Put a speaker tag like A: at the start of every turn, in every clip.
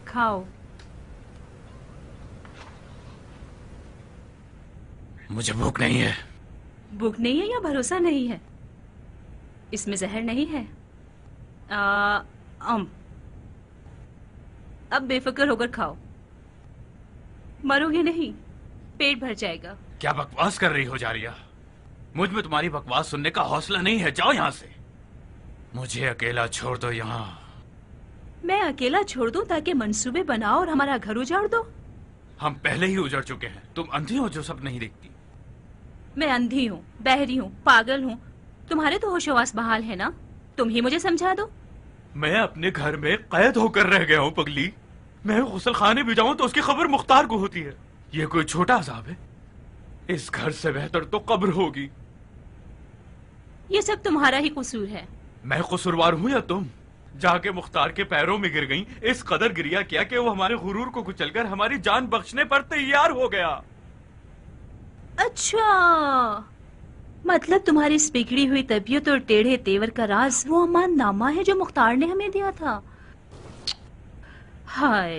A: खाओ।
B: मुझे भूख नहीं है।
A: भूख नहीं है या भरोसा नहीं है? इसमें जहर नहीं है। अब बेफिक्र होकर खाओ, मरोगे नहीं, पेट भर जाएगा।
B: क्या बकवास कर रही हो जारिया? मुझ में तुम्हारी बकवास सुनने का हौसला नहीं है। जाओ यहाँ से, मुझे अकेला छोड़ दो। यहाँ
A: मैं अकेला छोड़ दूं ताकि मंसूबे बनाओ और हमारा घर उजाड़ दो?
B: हम पहले ही उजड़ चुके हैं। तुम अंधी हो जो सब नहीं देखती।
A: मैं अंधी हूँ, बहरी हूँ, पागल हूँ। तुम्हारे तो होशोवास बहाल है ना, तुम ही मुझे समझा दो।
B: मैं अपने घर में कैद होकर रह गया हूँ पगली। मैं गुसल खाने भी जाऊं तो उसकी खबर मुख्तार को होती है। ये कोई छोटा अजाब है? इस घर से बेहतर तो कब्र होगी।
A: ये सब तुम्हारा ही कसूर है।
B: मैं कसूरवार हूँ या तुम? जाके मुख्तार के पैरों में गिर गई, इस कदर गिरिया किया कि वो हमारे गुरूर को कुचलकर हमारी जान बख्शने पर तैयार हो गया।
A: अच्छा, मतलब तुम्हारी इस बिगड़ी हुई तबीयत और टेढ़े तेवर का राज वो अमान नामा है जो मुख्तार ने हमें दिया था। हाय,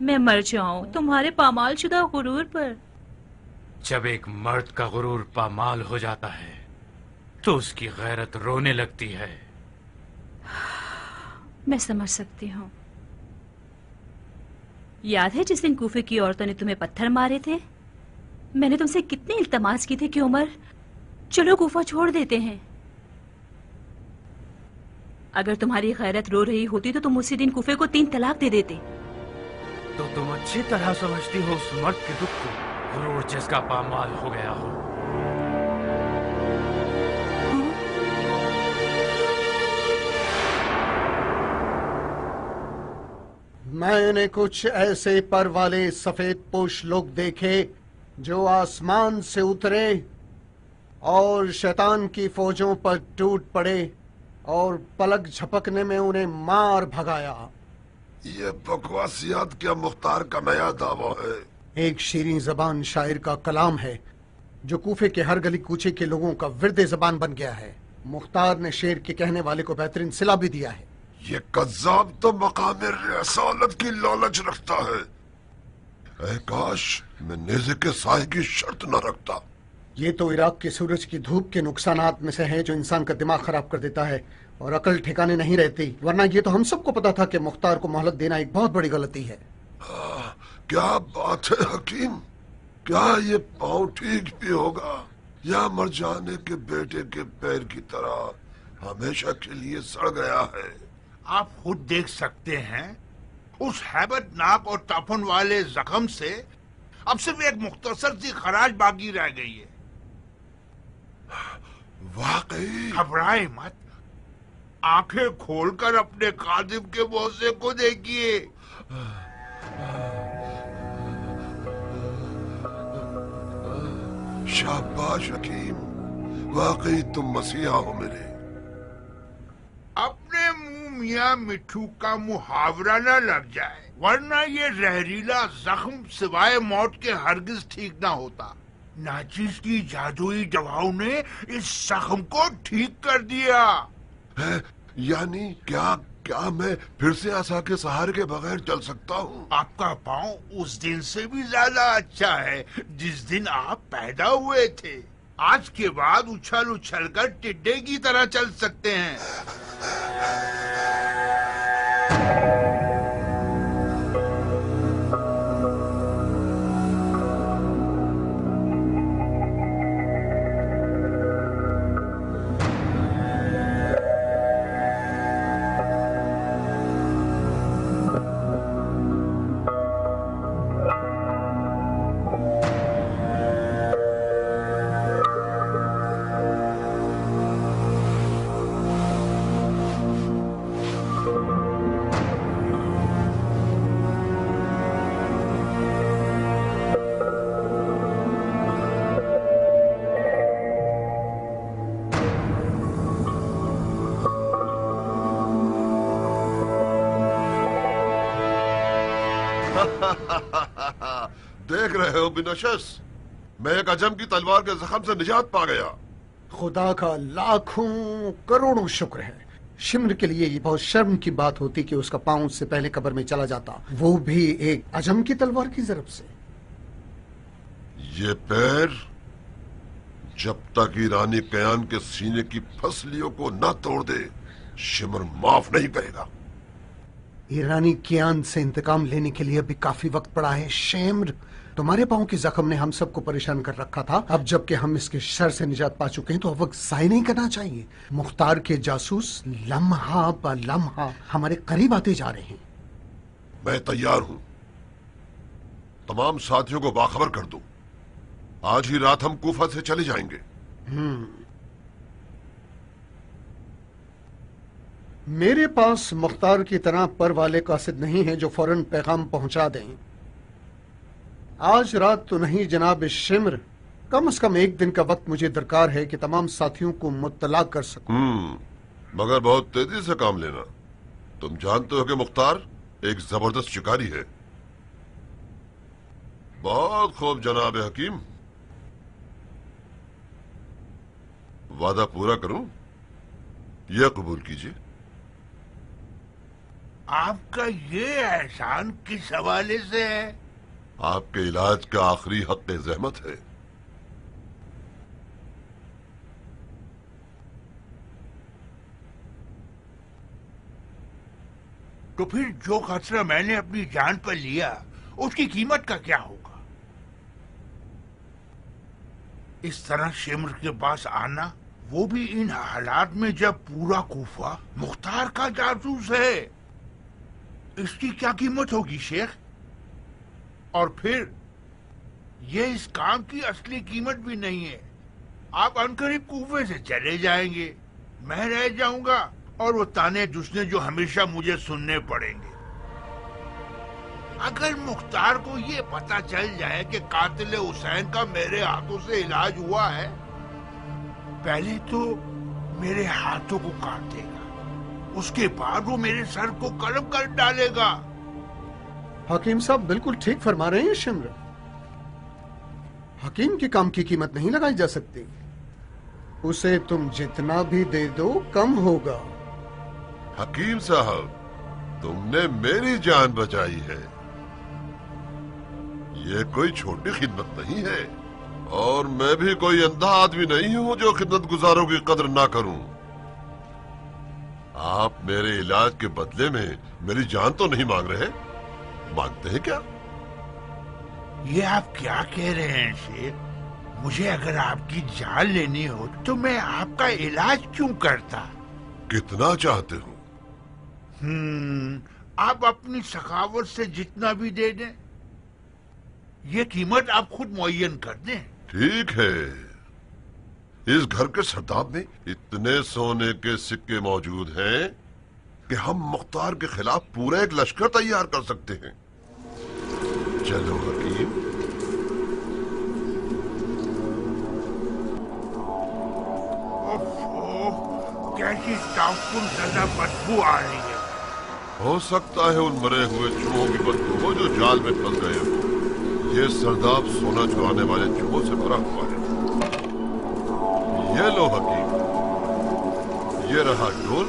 A: मैं मर जाऊं तुम्हारे पामाल शुदा गुरूर पर।
B: जब एक मर्द का गुरूर पामाल हो जाता है तो उसकी गैरत रोने लगती है।
A: मैं समझ सकती हूँ। याद है जिस दिन कूफे की औरतों ने तुम्हें पत्थर मारे थे? मैंने तुमसे कितनी इल्तमास की थी कि उमर चलो कूफा छोड़ देते हैं। अगर तुम्हारी गैरत रो रही होती तो तुम उसी दिन कूफे को 3 तलाक दे देते।
B: तो तुम अच्छी तरह समझती हो उस मर्द के दुख को, गुरूर जिसका पामाल हो गया हो।
C: मैंने कुछ ऐसे पर वाले सफेद पोश लोग देखे जो आसमान से उतरे और शैतान की फौजों पर टूट पड़े और पलक झपकने में उन्हें मार भगाया।
D: ये बकवासियात क्या मुख्तार का नया दावा है?
C: एक शीरीं जबान शायर का कलाम है जो कूफे के हर गली कूचे के लोगों का विर्दे जबान बन गया है। मुख्तार ने शेर के कहने वाले को बेहतरीन सिला भी दिया है।
D: ये कज्जाब तो मकाम रसालत की लालच रखता है। ऐ काश मैं नेज़े के साए की शर्त न रखता।
C: ये तो इराक के सूरज की धूप के नुकसानात में से है जो इंसान का दिमाग खराब कर देता है और अकल ठिकाने नहीं रहती। वरना ये तो हम सबको पता था कि मुख्तार को मोहलत देना एक बहुत बड़ी गलती है।
D: क्या बात है हकीम, क्या ये पाँव ठीक भी होगा या मर जाने के बेटे के पैर की तरह हमेशा के लिए सड़ गया है?
E: आप खुद देख सकते हैं, उस हैबतनाक और तफन वाले जख्म से अब सिर्फ एक मुख्तसर सी खराज बाकी रह गई है।
D: वाकई
E: घबराए मत, आंखें खोलकर अपने कादिम के मुआवजे को देखिए।
D: शाबाश हकीम, वाकई तुम मसीहा हो मेरे।
E: अपने मुंह मियाँ मिट्ठू का मुहावरा न लग जाए, वरना ये जहरीला जख्म सिवाय मौत के हरगिज ठीक ना होता। नाचिस की जादुई दवाओं ने इस जख्म को ठीक कर दिया
D: है। यानी क्या मैं फिर से आसा के सहारे के बगैर चल सकता हूँ?
E: आपका पाँव उस दिन से भी ज्यादा अच्छा है जिस दिन आप पैदा हुए थे। आज के बाद उछल उछल कर टिड्डे की तरह चल सकते हैं।
D: देख रहे हो बिनशस, मैं एक अजम की तलवार के जख्म से निजात पा गया।
C: खुदा का लाखों करोड़ों शुक्र है। शिमर के लिए ये बहुत शर्म की बात होती कि उसका पांव उससे पहले कब्र में चला जाता, वो भी एक अजम की तलवार की ज़रब से।
D: ये पैर जब तक ईरानी कयान के सीने की फसलियों को न तोड़ दे, शिमर माफ नहीं करेगा।
C: ईरानी कियान से इंतकाम लेने के लिए अभी काफी वक्त पड़ा है। शेम्र, तुम्हारे पांव के जख्म ने हम सबको परेशान कर रखा था। अब जबकि हम इसके शर से निजात पा चुके हैं तो अब वक्त ज़ाय नहीं करना चाहिए। मुख्तार के जासूस लम्हा ब लम्हा हमारे करीब आते जा रहे हैं।
D: मैं तैयार हूं, तमाम साथियों को बाखबर कर दूं। आज ही रात हम कूफा से चले जाएंगे।
C: मेरे पास मुख्तार की तरह पर वाले कासिद नहीं है जो फौरन पैगाम पहुंचा दें। आज रात तो नहीं जनाब शिमर, कम से कम एक दिन का वक्त मुझे दरकार है कि तमाम साथियों को मुत्तला कर सकूं।
D: मगर बहुत तेजी से काम लेना। तुम जानते हो कि मुख्तार एक जबरदस्त शिकारी है। बहुत खूब जनाब हकीम, वादा पूरा करूं, यह कबूल कीजिए।
E: आपका ये एहसान किस हवाले से है?
D: आपके इलाज का आखिरी हक ज़हमत है।
E: तो फिर जो खतरा मैंने अपनी जान पर लिया उसकी कीमत का क्या होगा? इस तरह शिमर के पास आना, वो भी इन हालात में जब पूरा कूफा मुख्तार का जासूस है, इसकी क्या कीमत होगी शेख? और फिर ये इस काम की असली कीमत भी नहीं है। आप अनकरीब कूफे से चले जाएंगे, मैं रह जाऊंगा और वो ताने दुसने जो हमेशा मुझे सुनने पड़ेंगे। अगर मुख्तार को ये पता चल जाए कि कातिल हुसैन का मेरे हाथों से इलाज हुआ है, पहले तो मेरे हाथों को काट देगा, उसके बाद वो मेरे सर को कलम कर डालेगा।
C: हकीम साहब बिल्कुल ठीक फरमा रहे हैं शिमर। हकीम के काम की कीमत नहीं लगाई जा सकती। उसे तुम जितना भी दे दो कम होगा।
D: हकीम साहब, तुमने मेरी जान बचाई है, ये कोई छोटी खिदमत नहीं है। और मैं भी कोई अंधा आदमी नहीं हूं जो खिदमत गुजारों की कदर ना करूं। आप मेरे इलाज के बदले में मेरी जान तो नहीं मांग रहे, मांगते हैं क्या?
E: ये आप क्या कह रहे हैं शेख? मुझे अगर आपकी जान लेनी हो तो मैं आपका इलाज क्यों करता?
D: कितना चाहते हो?
E: आप अपनी सखावत से जितना भी दे दें, ये कीमत आप खुद मुअय्यन कर दें।
D: ठीक है। इस घर के सरदाब में इतने सोने के सिक्के मौजूद हैं कि हम मुख्तार के खिलाफ पूरा एक लश्कर तैयार कर सकते हैं। चलो हकीम।
E: कैसी ताकुन ज़्यादा बदबू आ रही है।
D: हो सकता है उन मरे हुए चूहों की बदबू हो जो जाल में फंस गए हो। ये सरदाब सोना चुराने वाले चूहों से भरा हुआ है। ये लो हकीम, ये रहा डोल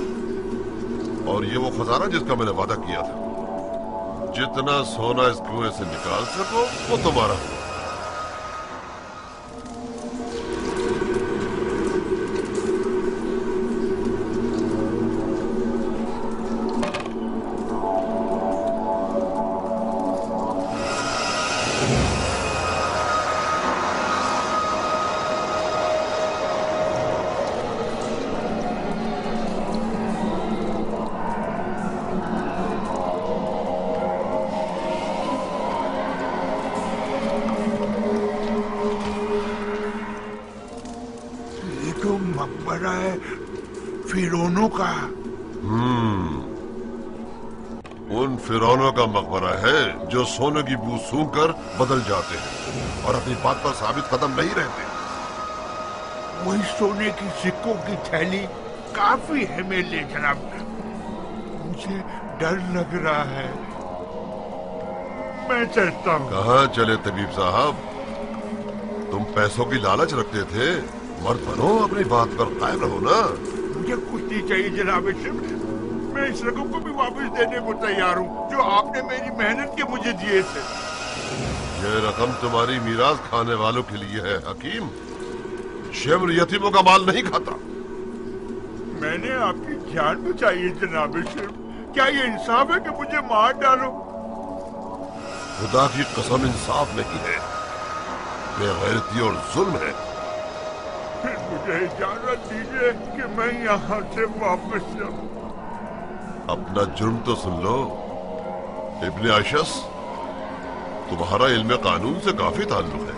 D: और ये वो खजाना जिसका मैंने वादा किया था। जितना सोना इस कुएं से निकाल सको वो तुम्हारा हो।
E: मकबरा है फिरौनों का।
D: उन फिरौनों का मकबरा है जो सोने की बू सूंघ कर बदल जाते हैं और अपनी बात पर साबित कदम नहीं रहते।
E: वही सोने की सिक्कों की थैली काफी है मेरे लिए जनाब। मुझे डर लग रहा है, मैं चलता हूँ।
D: कहाँ चले तबीब साहब? तुम पैसों की लालच रखते थे, मर्द बनो, अपनी बात पर कायम रहो ना।
E: मुझे कुछ नहीं चाहिए जनाब शिम्र। मैं इस रकम को भी वापस देने को तैयार हूँ जो आपने मेरी मेहनत के मुझे दिए थे।
D: ये रकम तुम्हारी मीरास खाने वालों के लिए है हकीम। शिम्र यतीमों का माल नहीं खाता।
E: मैंने आपकी जान बचाई है जनाब शिम्र। क्या ये इंसाफ है कि मुझे मार डालो?
D: खुदा की कसम इंसाफ नहीं है, बेगैरती और जुल्म है।
E: फिर मुझे इजाजत दीजिए कि मैं यहाँ से वापस जाऊँ।
D: अपना जुर्म तो सुन लो इब्ने अशस, तुम्हारा इल्म कानून से काफी ताल्लुक है।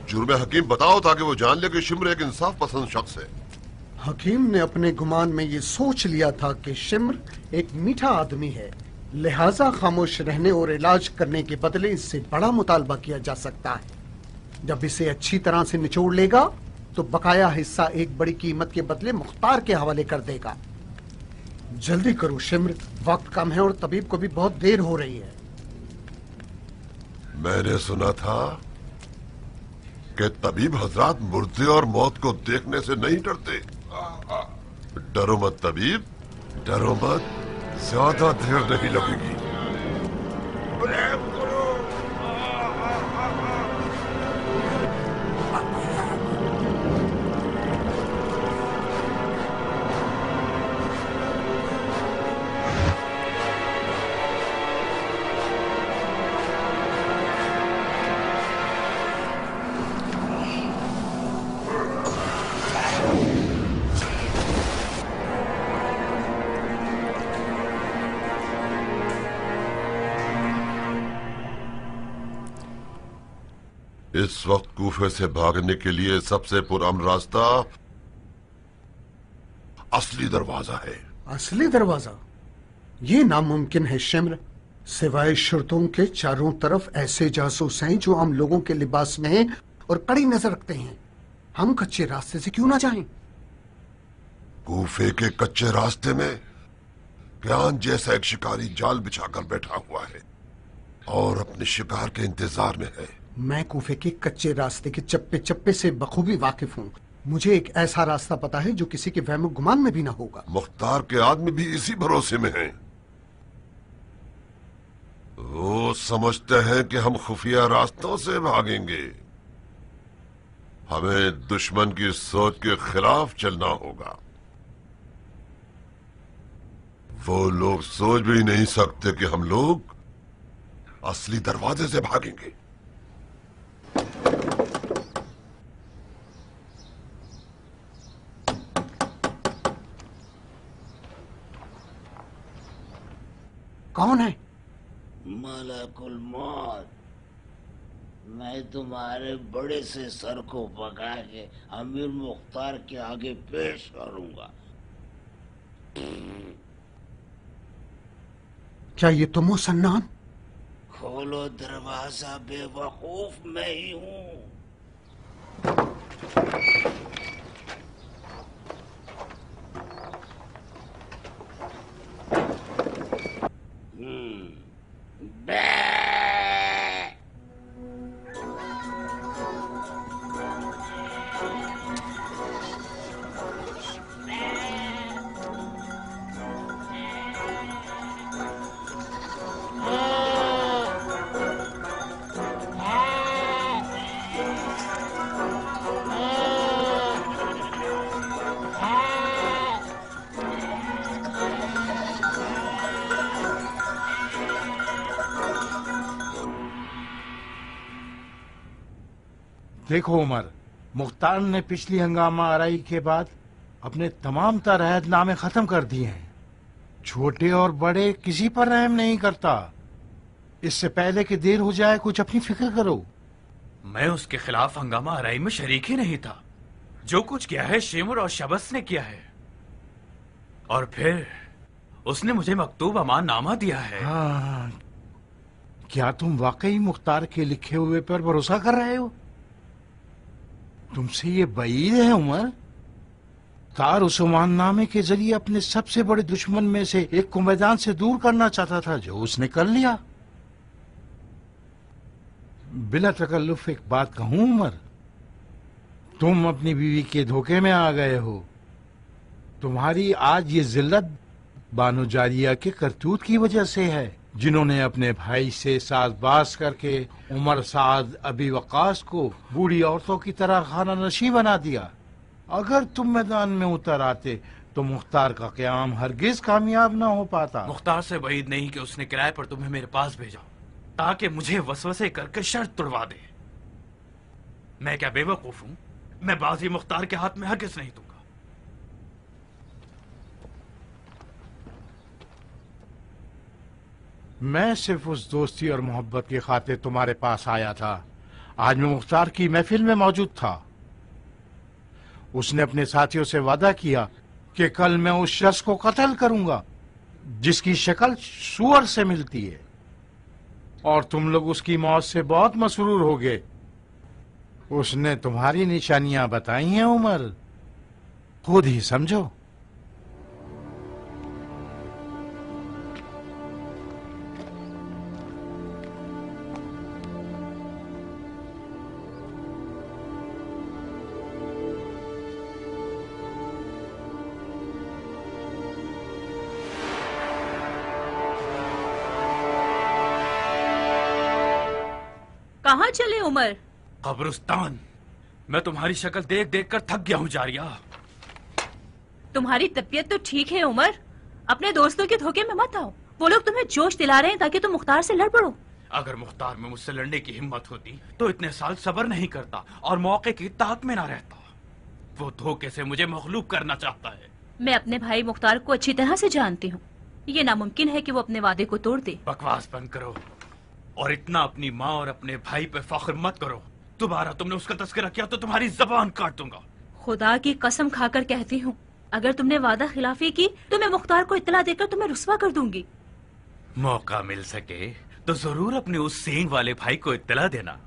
D: जुर्म हकीम बताओ ताकि वो जान ले कि शिम्र एक इंसाफ पसंद शख्स है।
C: हकीम ने अपने गुमान में ये सोच लिया था कि शिम्र एक मीठा आदमी है, लिहाजा खामोश रहने और इलाज करने के बदले इससे बड़ा मुतालबा किया जा सकता है। जब इसे अच्छी तरह से निचोड़ लेगा तो बकाया हिस्सा एक बड़ी कीमत के बदले मुख्तार के हवाले कर देगा। जल्दी करो शिम्र, वक्त कम है और तबीब को भी बहुत देर हो रही है।
D: मैंने सुना था कि तबीब हजरात मुर्दे और मौत को देखने से नहीं डरते। डरो मत तबीब, डरो मत, ज्यादा देर नहीं लगेगी। इस वक्त कूफे से भागने के लिए सबसे पुरअमन रास्ता असली दरवाजा है।
C: असली दरवाजा? ये नामुमकिन है शिम्र। सिवाय शुरतों के चारों तरफ ऐसे जासूस हैं जो आम लोगों के लिबास में हैं और कड़ी नजर रखते हैं। हम कच्चे रास्ते से क्यों ना जाएं?
D: कूफे के कच्चे रास्ते में ज्ञान जैसा एक शिकारी जाल बिछाकर बैठा हुआ है और अपने शिकार के इंतजार में है।
C: मैं कूफे के कच्चे रास्ते के चप्पे चप्पे से बखूबी वाकिफ हूँ। मुझे एक ऐसा रास्ता पता है जो किसी के वहम गुमान में भी ना होगा।
D: मुख्तार के आदमी भी इसी भरोसे में हैं। वो समझते हैं कि हम खुफिया रास्तों से भागेंगे। हमें दुश्मन की सोच के खिलाफ चलना होगा। वो लोग सोच भी नहीं सकते कि हम लोग असली दरवाजे से भागेंगे।
C: कौन है?
F: मलकुल मौत। मैं तुम्हारे बड़े से सर को पका के अमीर मुख्तार के आगे पेश करूंगा।
C: क्या ये तुम हो सन्नान?
F: खोलो दरवाजा, बेवकूफ मैं ही हूँ।
E: देखो उमर, मुख्तार ने पिछली हंगामा आराई के बाद अपने तमाम तरहदनामे खत्म कर दिए हैं। छोटे और बड़े किसी पर रहम नहीं करता। इससे पहले कि देर हो जाए कुछ अपनी फिक्र करो।
B: मैं उसके खिलाफ हंगामा आराई में शरीक ही नहीं था। जो कुछ किया है शिम्र और शबस ने किया है, और फिर उसने मुझे मकतूब अमान नामा दिया है।
E: हाँ, क्या तुम वाकई मुख्तार के लिखे हुए पर भरोसा कर रहे हो? तुमसे ये बईद है उमर। तार उस्मान नामे के जरिए अपने सबसे बड़े दुश्मन में से एक को मैदान से दूर करना चाहता था, जो उसने कर लिया। बिला तकल्लुफ एक बात कहूं उमर, तुम अपनी बीवी के धोखे में आ गए हो।
G: तुम्हारी आज ये जिल्लत बानो जारिया के करतूत की वजह से है, जिन्होंने अपने भाई से साज़बाज़ करके उमर साद अबी वकास को बूढ़ी औरतों की तरह खाना नशी बना दिया। अगर तुम मैदान में उतर आते तो मुख्तार का क़याम हरगिज कामयाब ना हो पाता।
B: मुख्तार से वहीद नहीं कि उसने किराए पर तुम्हें मेरे पास भेजा ताकि मुझे वसवसे करके शर्त तुड़वा दे। मैं क्या बेवकूफ हूं? मैं बाजी मुख्तार के हाथ में हरगिज नहीं दूंगा।
G: मैं सिर्फ उस दोस्ती और मोहब्बत की खातिर तुम्हारे पास आया था। आज मैं मुख्तार की महफिल में मौजूद था। उसने अपने साथियों से वादा किया कि कल मैं उस शख्स को कत्ल करूंगा जिसकी शक्ल सूअर से मिलती है, और तुम लोग उसकी मौत से बहुत मसरूर हो गए। उसने तुम्हारी निशानियां बताई हैं उमर, खुद ही समझो।
A: कहाँ चले उमर?
B: कब्रिस्तान। मैं तुम्हारी शक्ल देख देख कर थक गया हूँ जारिया।
A: तुम्हारी तबीयत तो ठीक है उमर, अपने दोस्तों के धोखे में मत आओ। वो लोग तुम्हें जोश दिला रहे हैं ताकि तुम मुख्तार से लड़ पड़ो।
B: अगर मुख्तार में मुझसे लड़ने की हिम्मत होती तो इतने साल सब्र नहीं करता और मौके की ताक में ना रहता। वो धोखे से मुझे मखलूब करना चाहता है।
A: मैं अपने भाई मुख्तार को अच्छी तरह से जानती हूँ। ये नामुमकिन है कि वो अपने वादे को तोड़ दे।
B: बकवास बंद करो और इतना अपनी माँ और अपने भाई पे फख्र मत करो। दोबारा तुमने उसका तस्करा किया तो तुम्हारी जबान काट दूंगा।
A: खुदा की कसम खाकर कहती हूँ, अगर तुमने वादा खिलाफी की तो मैं मुख्तार को इत्तला देकर तुम्हें रुस्वा कर दूंगी।
B: मौका मिल सके तो जरूर अपने उस सींग वाले भाई को इत्तला देना।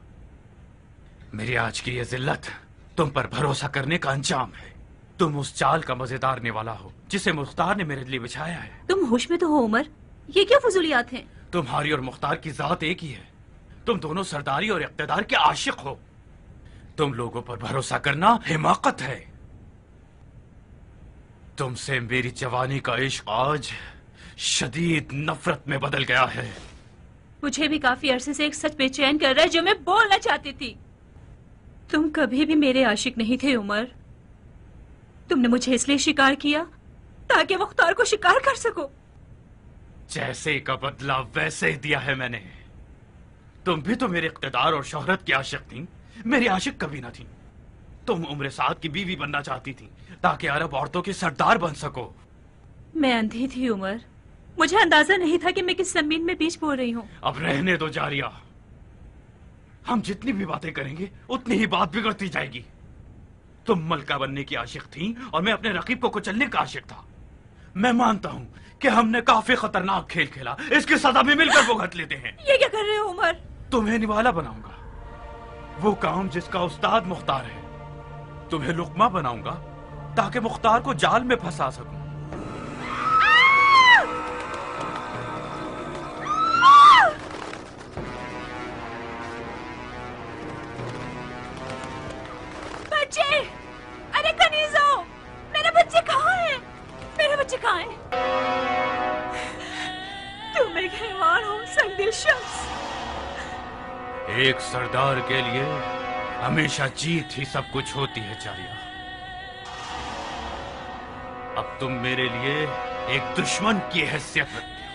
B: मेरी आज की ये जिल्लत तुम पर भरोसा करने का अंजाम है। तुम उस चाल का मजेदार निवाला हो जिसे मुख्तार ने मेरे लिए बिछाया है।
A: तुम होश में तो हो उमर? ये क्या फजूलियात हैं?
B: तुम्हारी और मुख्तार की जात एक ही है। तुम दोनों सरदारी और इख्तिदार के आशिक हो। तुम लोगों पर भरोसा करना हिमाकत है। तुमसे मेरी जवानी का इश्क आज शदीद नफरत में बदल गया है।
A: मुझे भी काफी अरसे से एक सच बेचैन कर रहा है जो मैं बोलना चाहती थी। तुम कभी भी मेरे आशिक नहीं थे उमर। तुमने मुझे इसलिए शिकार किया ताकि मुख्तार को शिकार कर सको।
B: जैसे का बदला वैसे ही दिया है मैंने। तुम भी तो मेरे इख्तिदार और शोहरत की आशिक थी। मेरी आशिक कभी ना थी। तुम उम्र साद की बीवी बनना चाहती थी ताकि अरब औरतों के सरदार बन सको।
A: मैं अंधी थी उमर, मुझे अंदाजा नहीं था कि मैं किस जमीन में बीज बो रही हूँ।
B: अब रहने दो जारिया। हम जितनी भी बातें करेंगे उतनी ही बात बिगड़ती जाएगी। तुम मलका बनने की आशिक थी और मैं अपने रकीब को कुचलने का आशिक था। मैं मानता हूँ कि हमने काफी खतरनाक खेल खेला। इसकी सजा भी मिलकर भुगत लेते हैं।
A: ये क्या कर रहे हो उमर?
B: तुम्हें निवाला बनाऊंगा, वो काम जिसका उस्ताद मुख्तार है। तुम्हें लुकमा बनाऊंगा ताकि मुख्तार को जाल में फंसा सकूं।
A: बच्चे! अरे कनीज़ो! मेरे बच्चे कहाँ हैं? मेरे बच्चे कहाँ हैं? तुम एक हैवान हो, संगदिल शख्स।
B: एक सरदार के लिए हमेशा जीत ही सब कुछ होती है जारिया। अब तुम मेरे लिए एक दुश्मन की हैसियत रखते हो।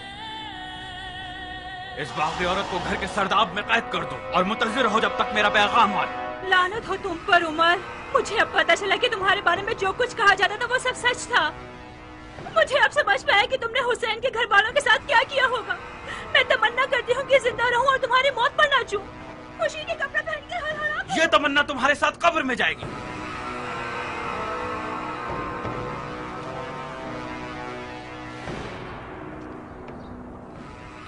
B: इस बागी औरत को घर के सरदाब में कैद कर दो और मुंतजिर हो जब तक मेरा पैगाम आए।
A: लानत हो तुम पर उमर। मुझे अब पता चला कि तुम्हारे बारे में जो कुछ कहा जाता था वो सब सच था। मुझे अब समझ में आया कि तुमने हुसैन के घर वालों के साथ क्या किया होगा। मैं तमन्ना करती हूँ कि जिंदा रहूं और तुम्हारी मौत पर नाचूं। खुशी के कपड़े पहन के हर हर
B: ये तमन्ना तुम्हारे साथ कब्र में जाएगी।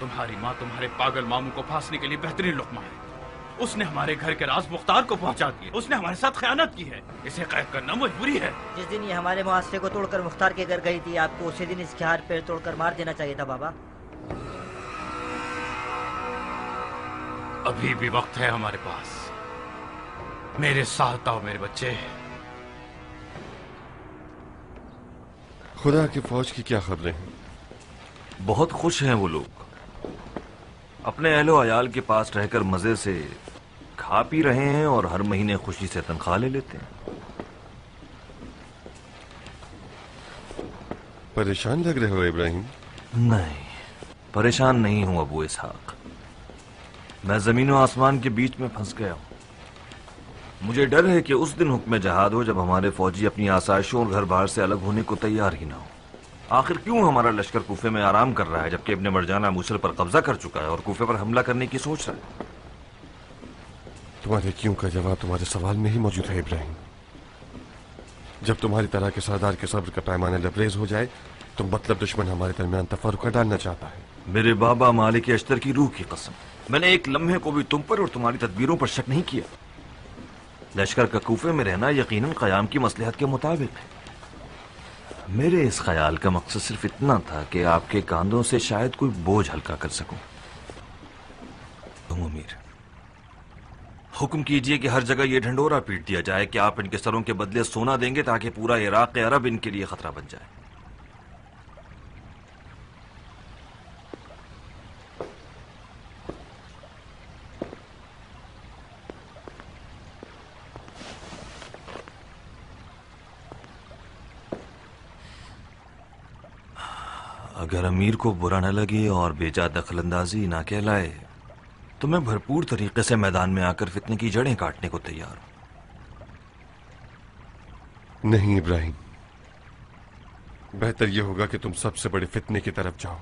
B: तुम्हारी माँ तुम्हारे पागल मामू को फांसने के लिए बेहतरीन लुकमा है। उसने हमारे घर के राज मुख्तार को पहुंचा दिया। उसने हमारे साथ खयानत की है। इसे कैद करना मजबूरी है।
H: जिस दिन ये हमारे मुआसरे को तोड़कर मुख्तार के घर गई थी, आपको उसी दिन इसके हाथ पैर तोड़कर मार देना चाहिए था बाबा।
B: अभी भी वक्त है हमारे पास। मेरे साथ आओ मेरे बच्चे।
I: खुदा की फौज की क्या खबरें हैं?
J: बहुत खुश हैं वो लोग। अपने अहलो अयाल के पास रहकर मजे से खा पी रहे हैं और हर महीने खुशी से तनख्वाह ले लेते हैं।
I: परेशान लग रहे हो इब्राहिम?
J: नहीं, परेशान नहीं हूं अबू इसहाक। मैं जमीन और आसमान के बीच में फंस गया हूं। मुझे डर है कि उस दिन हुक्म जहाद हो जब हमारे फौजी अपनी आसाइशों और घर बार से अलग होने को तैयार ही ना हो। आखिर क्यों हमारा लश्कर कूफे में आराम कर रहा है जबकि इब्ने मरजाना मूसल पर कब्जा कर चुका है और कूफे पर हमला करने की सोच रहा है?
I: तुम्हारे क्यों का जवाब तुम्हारे सवाल में ही मौजूद है इब्राहिम। जब तुम्हारी तरह के सरदार के सब्र का पैमाना लबरेज हो जाए तो मतलब दुश्मन हमारे दरमियान तफर्रुक़ डालना चाहता है।
J: मेरे बाबा मालिक अश्तर की रूह की कसम, मैंने एक लम्हे को भी तुम पर और तुम्हारी तदबीरों पर शक नहीं किया। लश्कर का कूफे में रहना यकीनन क़याम की मसलहत के मुताबिक है। मेरे इस ख्याल का मकसद सिर्फ इतना था कि आपके कांधों से शायद कोई बोझ हल्का कर सकूं। तुम अमीर, हुक्म कीजिए कि हर जगह यह ढंडोरा पीट दिया जाए कि आप इनके सरों के बदले सोना देंगे ताकि पूरा इराक अरब इनके लिए खतरा बन जाए। अगर अमीर को बुरा न लगे और बेजा दखलंदाजी ना कहलाए तो मैं भरपूर तरीके से मैदान में आकर फितने की जड़ें काटने को तैयार हूं।
I: नहीं इब्राहिम, बेहतर यह होगा कि तुम सबसे बड़े फितने की तरफ जाओ।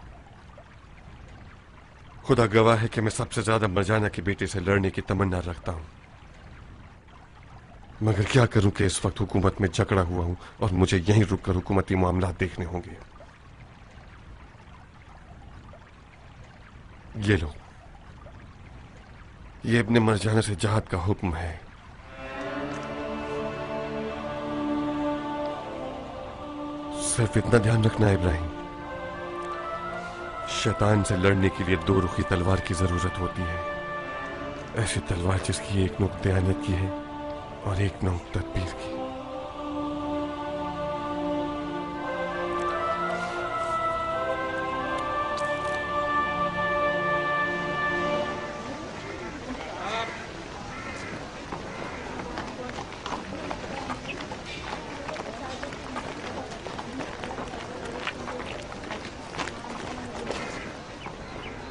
I: खुदा गवाह है कि मैं सबसे ज्यादा मरजाना के बेटे से लड़ने की तमन्ना रखता हूं, मगर क्या करूं कि इस वक्त हुकूमत में जकड़ा हुआ हूं और मुझे यहीं रुककर हुकूमती मामला देखने होंगे। ये लो, ये इब्ने मरजाना से जहाद का हुक्म है। सिर्फ इतना ध्यान रखना इब्राहिम, शैतान से लड़ने के लिए दो रुखी तलवार की जरूरत होती है। ऐसी तलवार जिसकी एक नोक दयानत की है और एक नोक तदबीर की।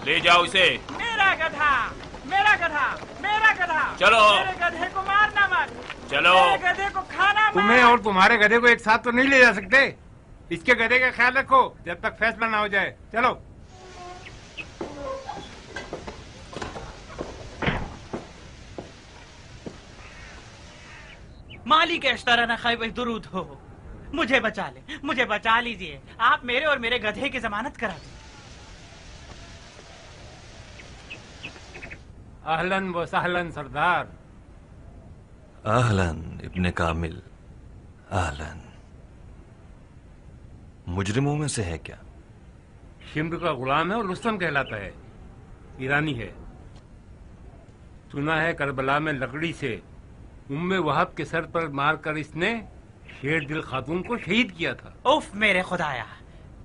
K: ले जाओ इसे।
L: मेरा गधा, मेरा गधा, मेरा गधा।
K: चलो।
L: मेरे गधे को मारना मत।
K: चलो।
L: मेरे गधे को खाना मत।
G: तुम्हें और तुम्हारे गधे को एक साथ तो नहीं ले जा सकते। इसके गधे का ख्याल रखो जब तक फैसला ना हो जाए। चलो।
L: मालिक अश्तराना खैबर दुरूद हो, मुझे बचा ले, मुझे बचा लीजिए। आप मेरे और मेरे गधे की जमानत करा दीजिए।
G: अहलन व सहलन सरदार।
J: अहलन इब्ने कामिल, अहलन। मुजरिमों में से है क्या?
G: शिम्र का गुलाम है और रुस्तम कहलाता है। ईरानी है। सुना है करबला में लकड़ी से उम्मे वहाब के सर पर मारकर इसने शेर दिल खातून को शहीद किया था।
L: उफ मेरे खुदाया,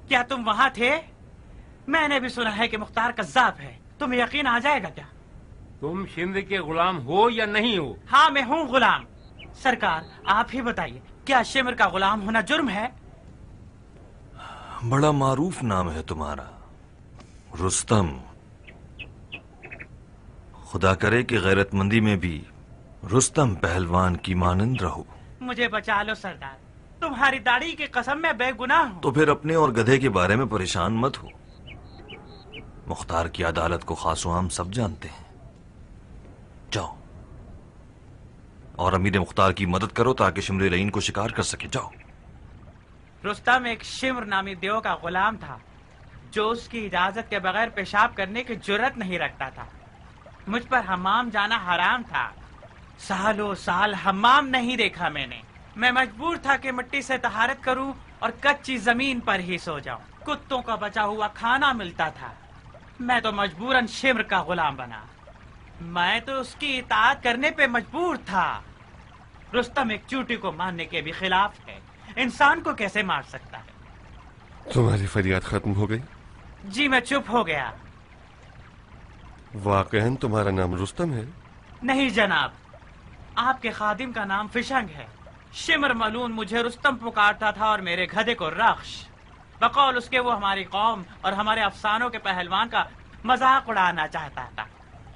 L: क्या तुम वहां थे? मैंने भी सुना है कि मुख्तार कज़्ज़ाब है। तुम्हें यकीन आ जाएगा क्या?
G: तुम शिम्र के गुलाम हो या नहीं हो?
L: हाँ मैं हूँ गुलाम। सरकार आप ही बताइए, क्या शिम्र का गुलाम होना जुर्म है?
J: बड़ा मारूफ नाम है तुम्हारा, रुस्तम। खुदा करे कि गैरतमंदी में भी रुस्तम पहलवान की मानंद रहो।
L: मुझे बचा लो सरदार, तुम्हारी दाढ़ी की कसम मैं बेगुनाह हूँ।
J: तो फिर अपने और गधे के बारे में परेशान मत हो। मुख्तार की अदालत को खासो आम सब जानते हैं। जाओ और अमीर मुख्तार की मदद करो ताकि शिमर लईन को शिकार कर सके। जाओ।
L: रुस्तम एक शिम्र नामी देव का गुलाम था जो उसकी इजाजत के बगैर पेशाब करने की जुर्रत नहीं रखता था। मुझ पर हमाम जाना हराम था। सालों साल हमाम नहीं देखा मैंने। मैं मजबूर था कि मिट्टी से तहारत करूं और कच्ची जमीन पर ही सो जाऊं। कुत्तों का बचा हुआ खाना मिलता था। मैं तो मजबूरन शिम्र का गुलाम बना। मैं तो उसकी इताअत करने पे मजबूर था। रुस्तम एक चूटी को मारने के भी खिलाफ है। इंसान को कैसे मार सकता है?
I: तुम्हारी फरियाद खत्म हो गई?
L: जी मैं चुप हो गया।
I: वाकईन तुम्हारा नाम रुस्तम है?
L: नहीं जनाब, आपके खादिम का नाम फिशंग है। शिमर मलून मुझे रुस्तम पुकारता था और मेरे गधे को रख्श। बकौल उसके वो हमारी कौम और हमारे अफसानों के पहलवान का मजाक उड़ाना चाहता था।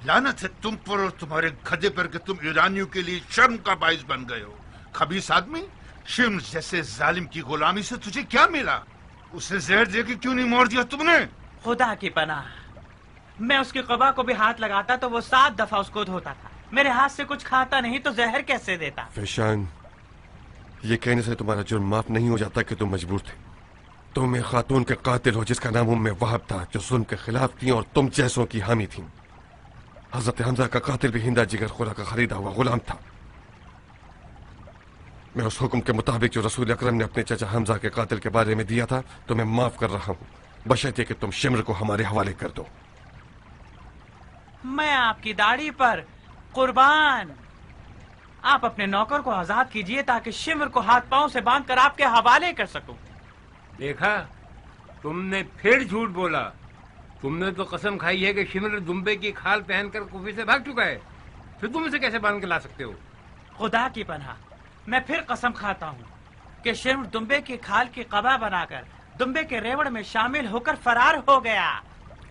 E: लानत है तुम पर और तुम्हारे गधे पर कि तुम ईरानियों के लिए शर्म का बाइस बन गए हो। खबीस आदमी, शिम्र जैसे जालिम की गुलामी से तुझे क्या मिला? उसे जहर दे के क्यों नहीं मार दिया तुमने?
L: खुदा की पनाह, मैं उसकी क़बा को भी हाथ लगाता तो वो 7 दफा उसको धोता था। मेरे हाथ से कुछ खाता नहीं तो जहर कैसे देता?
I: फिशान, ये कहने से तुम्हारा जुर्म माफ नहीं हो जाता कि तुम मजबूर थे। तुम एक खातून के कातिल हो जिसका नाम उम्मे वहाब था, जो जुल्म के खिलाफ थी और तुम जैसों की हामी थी। हजरत हमजा का कातिल भी हिंदा जिगर खुरा का खरीदा हुआ गुलाम था। मैं उस हुक्म के मुताबिक जो रसूल अकरम ने अपने चाचा हमजा के कातिल के बारे में दिया था तुम्हें माफ कर रहा हूँ, बशर्ते कि तुम शिमर को हमारे हवाले कर दो।
L: मैं आपकी दाढ़ी पर कुर्बान। आप अपने नौकर को आजाद कीजिए ताकि शिमर को हाथ पांव से बांधकर आपके हवाले कर सकूं।
M: देखा, तुमने फिर झूठ बोला। तुमने तो कसम खाई है कि शिमर दुम्बे की खाल पहनकर कुफे से भाग चुका है, फिर तुम इसे कैसे बांध के ला सकते हो?
L: खुदा की पनाह, मैं फिर कसम खाता हूँ कि शिमर दुम्बे की खाल की कबा बनाकर दुम्बे के रेवड़ में शामिल होकर फरार हो गया।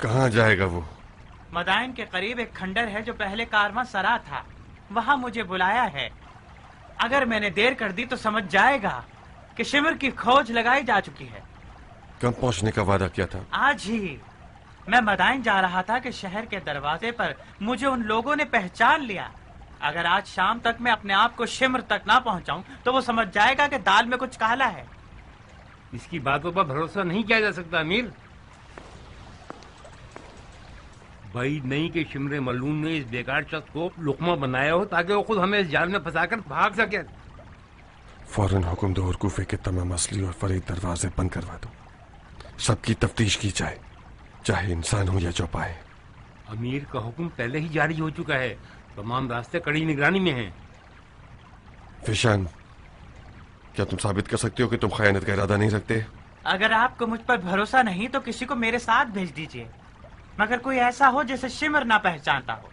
I: कहाँ जाएगा वो?
L: मदाइन के करीब एक खंडर है जो पहले कारवां सरा था, वहाँ मुझे बुलाया है। अगर मैंने देर कर दी तो समझ जाएगा कि शिमर की खोज लगाई जा चुकी है।
I: कब पहुँचने का वादा किया था?
L: आज ही। मैं मदाइन जा रहा था कि शहर के दरवाजे पर मुझे उन लोगों ने पहचान लिया। अगर आज शाम तक मैं अपने आप को शिमर तक ना पहुंचाऊं तो वो समझ जाएगा कि दाल में कुछ काला है।
M: इसकी बातों पर भरोसा नहीं किया जा सकता अमीर। भाई नहीं कि शिमर मलून ने इस बेकार शख्स को लुकमा बनाया हो ताकि वो खुद हमें इस जाल में फंसाकर भाग सके।
I: फौरन हुक्म दो और कूफे के तमाम असली और फरीद दरवाजे बंद करवा दो। सबकी तफ्तीश की जाए, चाहे इंसान हो या चौपाए।
M: अमीर का हुक्म पहले ही जारी हो चुका है, तमाम रास्ते कड़ी निगरानी में हैं।
I: फिशान, क्या तुम साबित कर सकते हो कि तुम खयानत का इरादा नहीं रखते?
L: अगर आपको मुझ पर भरोसा नहीं तो किसी को मेरे साथ भेज दीजिए, मगर कोई ऐसा हो जिसे शिमर ना पहचानता हो।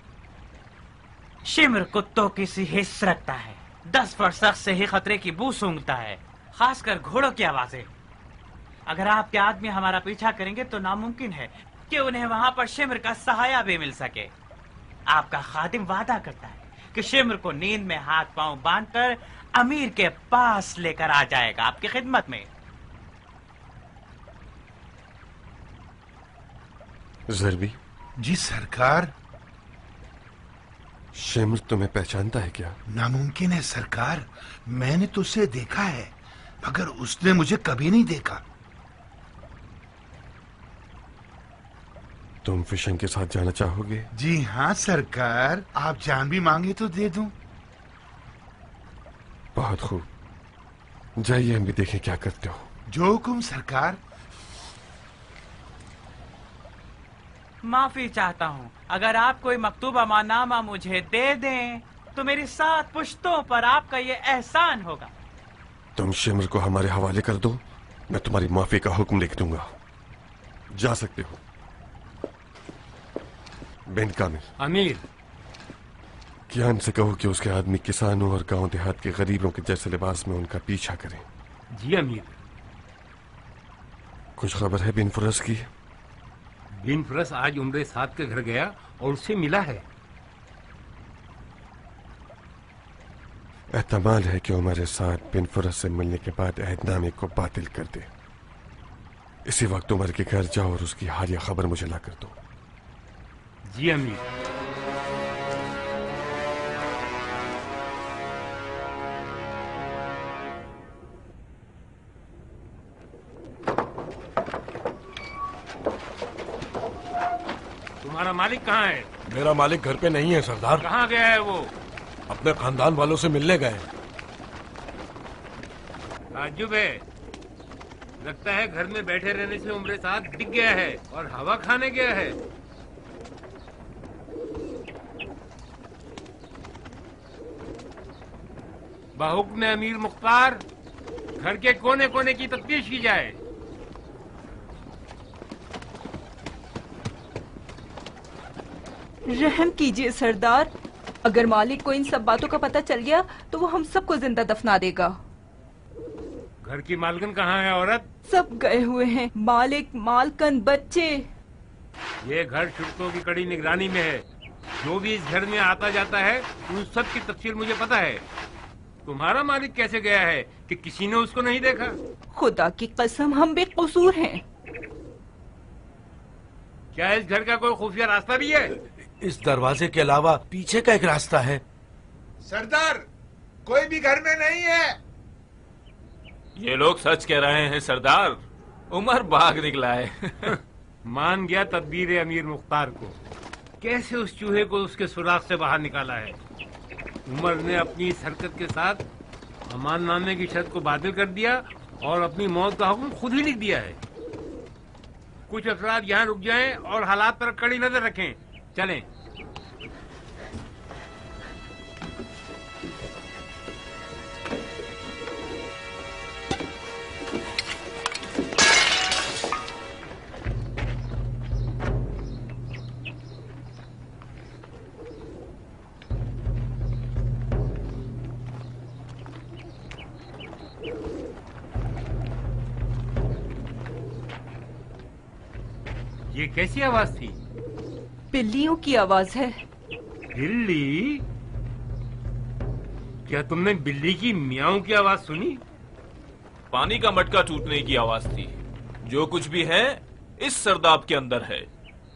L: शिमर कुत्तों की सी हिस्स रखता है, 10 फरसख से ही खतरे की बू सूंघता है, खासकर घोड़ों की आवाजें। अगर आपके आदमी हमारा पीछा करेंगे तो नामुमकिन है कि उन्हें वहां पर शिमर का सहाया भी मिल सके। आपका खादिम वादा करता है कि शिमर को नींद में हाथ पांव बांधकर अमीर के पास लेकर आ जाएगा, आपकी खिदमत में।
I: ज़रबी।
E: जी सरकार।
I: शिमर तुम्हें पहचानता है क्या?
E: नामुमकिन है सरकार, मैंने तो उसे देखा है मगर उसने मुझे कभी नहीं देखा।
I: तुम फिशन के साथ जाना चाहोगे?
E: जी हाँ सरकार, आप जान भी मांगे तो दे दूं।
I: बहुत खूब, जाइए हम भी देखें क्या करते हो।
E: जो हुकुम सरकार।
L: माफी चाहता हूँ, अगर आप कोई मकतूब अमानामा मुझे दे दें तो मेरी 7 पुश्तों पर आपका ये एहसान होगा।
I: तुम शिमर को हमारे हवाले कर दो, मैं तुम्हारी माफी का हुक्म लिख दूंगा। जा सकते हो। बिन कामिल।
M: अमीर।
I: कियान से कहो कि उसके आदमी किसानों और गांव देहात के गरीबों के जैसे लिबास में उनका पीछा करें।
M: जी अमीर।
I: कुछ खबर है बिन फरस की?
M: बिन फरस आज उम्रे साथ के घर गया और उससे मिला है।
I: एहतमाल है कि हमारे साथ बिन फरस से मिलने के बाद अहदनामे को बातिल कर दे। इसी वक्त उमर के घर जाओ और उसकी हालिया खबर मुझे ला कर दो।
M: जी अमीर। तुम्हारा मालिक कहाँ है?
N: मेरा मालिक घर पे नहीं है सरदार।
M: कहाँ गया है वो?
N: अपने खानदान वालों से मिलने गए।
M: ताज्जुब है, लगता है घर में बैठे रहने से उम्रे साथ दिख गया है और हवा खाने गया है। बाहुक्म अमीर मुख्तार, घर के कोने कोने की तफ्तीश की जाए।
O: रहम कीजिए सरदार, अगर मालिक को इन सब बातों का पता चल गया तो वो हम सबको जिंदा दफना देगा।
M: घर की मालकिन कहाँ है औरत?
O: सब गए हुए हैं, मालिक, मालकन, बच्चे।
M: ये घर शुल्कों की कड़ी निगरानी में है। जो भी इस घर में आता जाता है उन सब की तफसील मुझे पता है। तुम्हारा मालिक कैसे गया है कि किसी ने उसको नहीं देखा?
O: खुदा की कसम हम बेकसूर हैं।
M: क्या इस घर का कोई खुफिया रास्ता भी है?
N: इस दरवाजे के अलावा पीछे का एक रास्ता है।
E: सरदार, कोई भी घर में नहीं है।
K: ये लोग सच कह रहे हैं सरदार, उमर भाग निकला है।
M: मान गया तदबीर अमीर मुख्तार को। कैसे उस चूहे को उसके सुराख से बाहर निकाला है। उमर ने अपनी इस हरकत के साथ अमान नामे की शर्त को बातिल कर दिया और अपनी मौत का हुक्म खुद ही लिख दिया है। कुछ अफराद यहाँ रुक जाएं और हालात पर कड़ी नजर रखें। चलें। ये कैसी आवाज थी?
O: बिल्लियों की आवाज है।
M: बिल्ली? क्या तुमने बिल्ली की मियाऊं की आवाज सुनी?
K: पानी का मटका टूटने की आवाज थी। जो कुछ भी है इस सरदाब के अंदर है।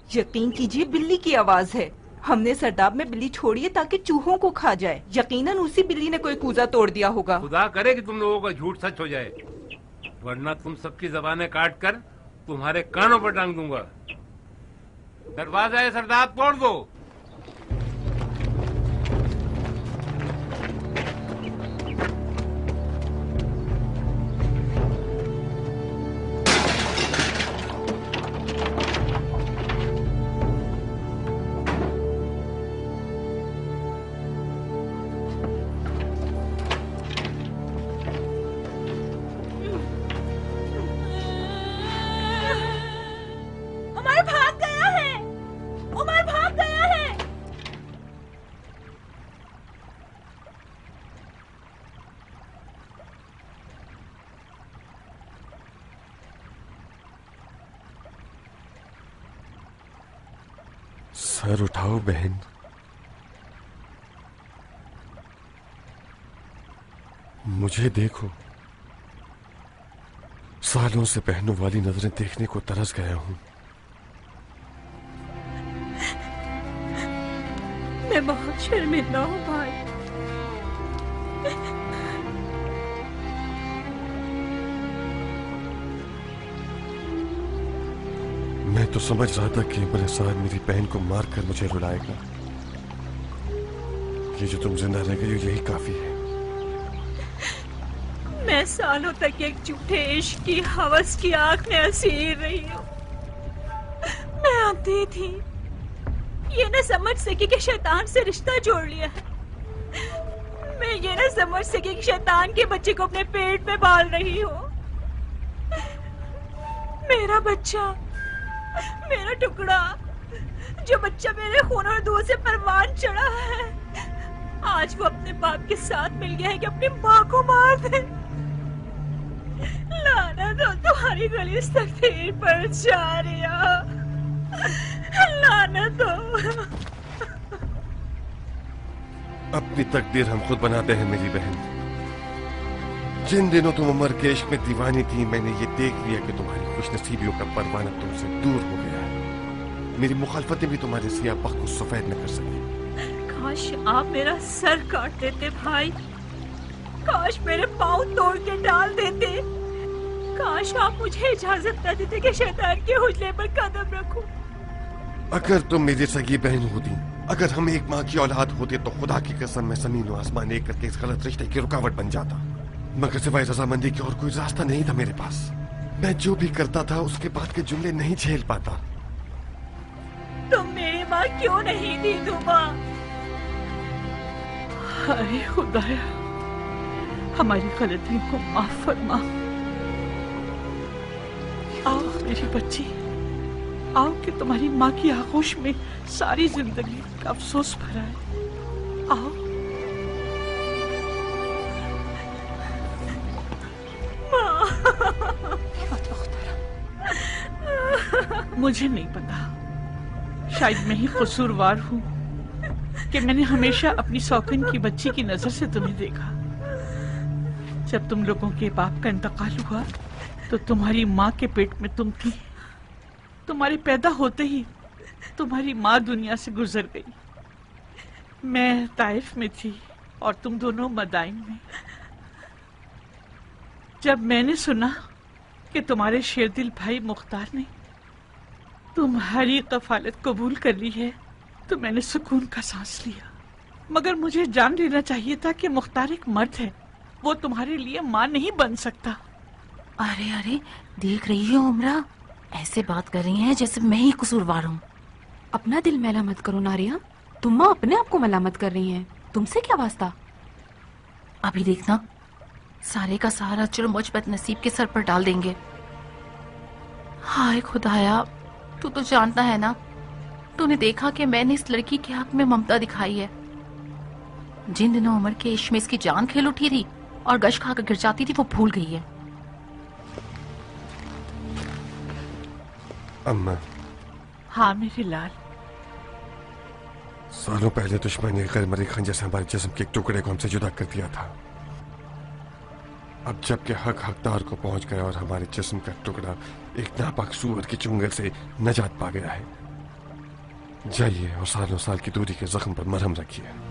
O: यकीन कीजिए बिल्ली की आवाज है। हमने सरदाब में बिल्ली छोड़ी है ताकि चूहों को खा जाए। यकीनन उसी बिल्ली ने कोई कूजा तोड़ दिया होगा।
M: खुदा करे कि तुम लोगों का झूठ सच हो जाए, वरना तुम सबकी जबानें काट कर तुम्हारे कानों पर टांग दूंगा। दरवाजा है सरदार, तोड़ दो।
I: सर उठाओ बहन। मुझे देखो। सालों से बहनों वाली नजरें देखने को तरस गया हूं।
A: मैं बहुत शर्मिंदा हूँ भाई।
I: मैं तो समझ रहा था कि मेरे साथ मेरी बहन को मारकर मुझे रुलाएगा। कि जो तुम जिंदा रह गई हो यही काफी है।
A: मैं सालों तक एक झूठे इश्क की हवस की आग में असीर रही हूँ। मैं अंधी थी, ये न समझ सकी कि शैतान से रिश्ता जोड़ लिया है। मैं ये न समझ सकी कि शैतान के बच्चे को अपने पेट में पाल रही हूँ। मेरा बच्चा, मेरा टुकड़ा, जो बच्चा मेरे खून और दूध से परवान चढ़ा है, आज वो अपने बाप के साथ मिल गया है कि अपनी माँ को मार दे। लानत हो तुम्हारी गलीस तकदीर पर जारिया, लानत हो।
I: अपनी तकदीर हम खुद बनाते हैं मेरी बहन। जिन दिनों तुम उमर के इश्क में दीवानी थी, मैंने ये देख लिया कि तुम्हारी खुशनसीबियों का परवाना तुमसे दूर हो गया है। मेरी मुखालफतें भी तुम्हारे सियाह बख्त को सफेद न कर सकी।
A: काश आप मेरा सर काट देते भाई, काश मेरे पाँव तोड़ के डाल देते, काश आप मुझे इजाजत न देते कि शैतान के हुजले पर कदम रखूं।
I: अगर तुम मेरी सगी बहन होती, अगर हम एक माँ की औलाद होते, तो खुदा की कसम मैं जमीन और आसमान एक करके इस गलत रिश्ते की रुकावट बन जाता। मगर सिवाय रजामंदी के और कोई रास्ता नहीं था मेरे पास। मैं जो भी करता था उसके बाद के जुमले नहीं झेल पाता।
A: तुम मेरी माँ क्यों नहीं थी दुबा?
O: हाय खुदाया, हमारी गलतियों को माफ फरमा। आओ मेरी बच्ची,
P: आओ कि तुम्हारी माँ की आगोश में सारी जिंदगी का अफसोस भरा है। आओ। मुझे नहीं पता, शायद मैं ही कसूरवार हूँ कि मैंने हमेशा अपनी सौकन की बच्ची की नजर से तुम्हें देखा। जब तुम लोगों के बाप का इंतकाल हुआ तो तुम्हारी माँ के पेट में तुम थी। तुम्हारे पैदा होते ही तुम्हारी माँ दुनिया से गुजर गई। मैं ताइफ में थी और तुम दोनों मदाइन में। जब मैंने सुना कि तुम्हारे शेरदिल भाई मुख्तार ने तुम्हारी कफालत कबूल कर ली है तो मैंने सुकून का सांस लिया। मगर मुझे जान लेना चाहिए था कि मुख्तार एक मर्द है, वो तुम्हारे लिए माँ नहीं बन सकता।
Q: अरे अरे, देख रही हो उमरा, ऐसे बात कर रही हैं जैसे मैं ही कसूरवार हूँ।
R: अपना दिल मैला मत करो नारिया, तुम माँ अपने आप को मलामत कर रही हैं। तुमसे क्या वास्ता?
Q: अभी देखना, सारे का सारा जुर्म मुझ बदनसीब के सर पर डाल देंगे। हाय खुदाया, तू तो जानता है ना, तूने देखा कि मैंने इस लड़की के हक में ममता दिखाई है। जिन दिनों उमर के इश्क में इसकी जान खेल उठी थी और गश खाकर गिर जाती थी, वो भूल गई है।
I: अम्मा।
P: हाँ मेरे लाल।
I: सालों पहले दुश्मन ने गैर मरी खान जैसे हमारे जिस्म के एक टुकड़े को हमसे जुदा कर दिया था। अब जबकि हक हकदार को पहुंच गया और हमारे जिस्म का टुकड़ा एक नापाक सूअर की चुंगल से नजात पा गया है, जाइए और सालों साल की दूरी के जख्म पर मरहम रखिए।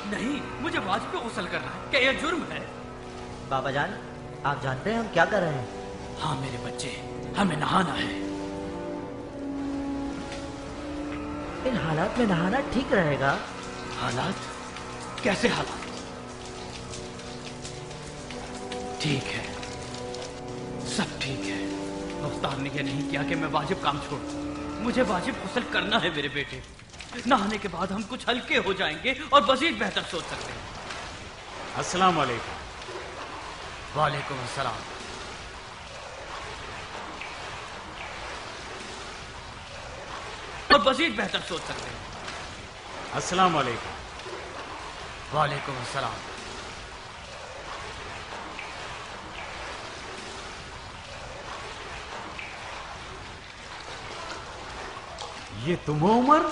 S: नहीं, मुझे वाज पे गुस्ल करना है। क्या यह जुर्म है?
H: बाबा जान, आप जानते हैं हम क्या कर रहे हैं?
S: हाँ मेरे बच्चे, हमें नहाना है।
H: इन हालात में नहाना ठीक रहेगा?
S: हालात? कैसे हालात? ठीक है, सब ठीक है। मुख्तार ने यह नहीं किया कि मैं वाजिब काम छोड़ूं। मुझे वाजिब गुस्ल करना है मेरे बेटे। नहाने के बाद हम कुछ हल्के हो जाएंगे और मजीद बेहतर सोच सकते हैं।
M: अस्सलाम वालेकुम।
S: वालेकुम अस्सलाम। और मजीद बेहतर सोच सकते हैं।
M: अस्सलाम वालेकुम।
S: वालेकुम अस्सलाम।
M: ये तुम हो उमर?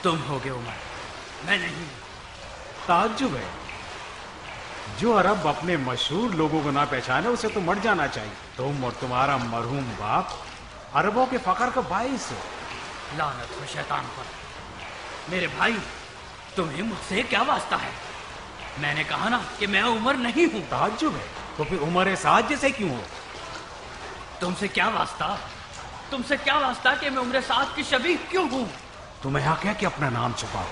S: तुम होगे उमर, मैं नहीं।
M: ताज्जुब है, जो अरब अपने मशहूर लोगों को ना पहचाने उसे तो मर जाना चाहिए। तुम और तुम्हारा मरहूम बाप अरबों के फख्र का बाइस हो।
S: लानत हो शैतान पर। मेरे भाई, तुम्हें मुझसे क्या वास्ता है? मैंने कहा ना कि मैं उमर नहीं हूं।
M: ताज्जुब है, तो फिर उमर साद जैसे क्यों हो?
S: तुमसे क्या वास्ता? तुमसे क्या वास्ता कि मैं उम्र साद की शबीह क्यों हूं?
M: तुम्हें हक है कि अपना नाम छुपाओ।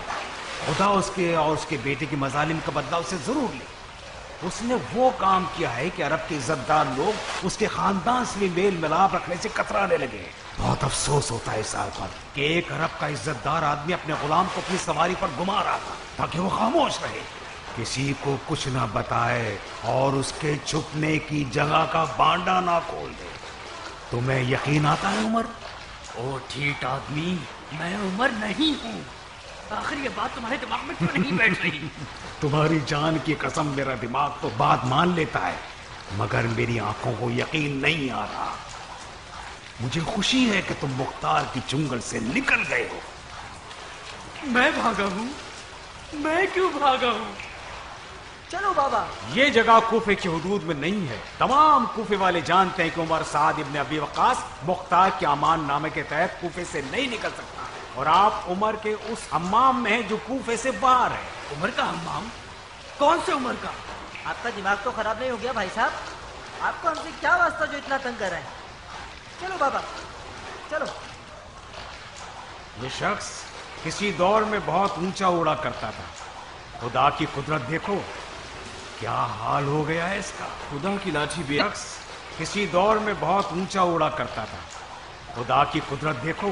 M: खुदा उसके और उसके बेटे की मजालिम का बदला उसे जरूर ले। उसने वो काम किया है कि अरब के इज्जतदार लोग उसके खानदान से भी मेल मिलाप रखने से कतराने लगे। बहुत अफसोस होता है इस बात पर कि एक अरब का इज्जतदार आदमी अपने गुलाम को अपनी सवारी पर घुमा रहा था ताकि वो खामोश रहे, किसी को कुछ ना बताए और उसके छुपने की जगह का बांडा ना खोल दे। तुम्हें यकीन आता है उमर?
S: ओ ठीक आदमी, मैं उमर नहीं हूँ। आखिर ये बात तुम्हारे दिमाग में क्यों नहीं बैठ रही?
M: तुम्हारी जान की कसम, मेरा दिमाग तो बात मान लेता है, मगर मेरी आंखों को यकीन नहीं आ रहा। मुझे खुशी है कि तुम मुख्तार की चुंगल से निकल गए हो,
S: मैं भागा हूँ? मैं क्यों भागा हूँ?
H: चलो बाबा।
T: ये जगह कूफे की हुदूद में नहीं है। तमाम कूफे वाले जानते हैं कि उमर साद इब्न अबी वक्कास मुख्तार के अमान नामे के तहत कूफे से नहीं निकल सकता, और आप उमर के उस हम्माम में हैं जो कूफे से बाहर है।
S: उमर का हम्माम? कौन से उमर का?
H: आपका दिमाग तो खराब नहीं हो गया भाई साहब? आपको हमसे क्या वास्ता जो इतना तंग कर रहे हैं? चलो बाबा चलो।
T: ये शख्स किसी दौर में बहुत ऊंचा उड़ा करता था। खुदा की कुदरत देखो क्या हाल हो गया है इसका।
K: खुदा की लाठी भी
T: शख्स किसी दौर में बहुत ऊंचा उड़ा करता था। खुदा की कुदरत देखो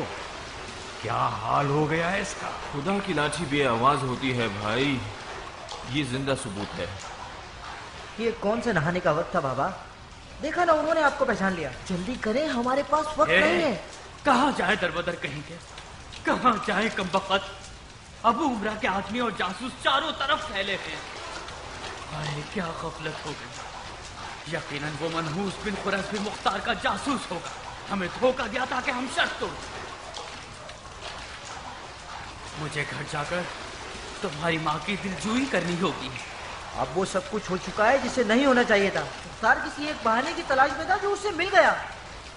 T: क्या हाल हो गया है इसका।
K: खुदा की लाठी भी आवाज होती है भाई, ये जिंदा सबूत है।
H: ये कौन से नहाने का वक्त था बाबा? देखा ना उन्होंने आपको पहचान लिया। जल्दी करें, हमारे पास वक्त नहीं है।
S: कहाँ जाए दरबदर कहीं के? कहाँ जाए कमबख्त? अबू उमरा के आदमी और जासूस चारों तरफ फैले हैं। हाय क्या गफलत हो गई। यकीनन वो मनहूस बिन खुरस भी मुख्तार का जासूस होगा। हमें धोखा दिया था कि हम शर्त तोड़। मुझे घर जाकर तुम्हारी माँ की दिलजोई करनी होगी।
H: अब वो सब कुछ हो चुका है जिसे नहीं होना चाहिए था। मुख्तार किसी एक बहाने की तलाश में था जो उसे मिल गया।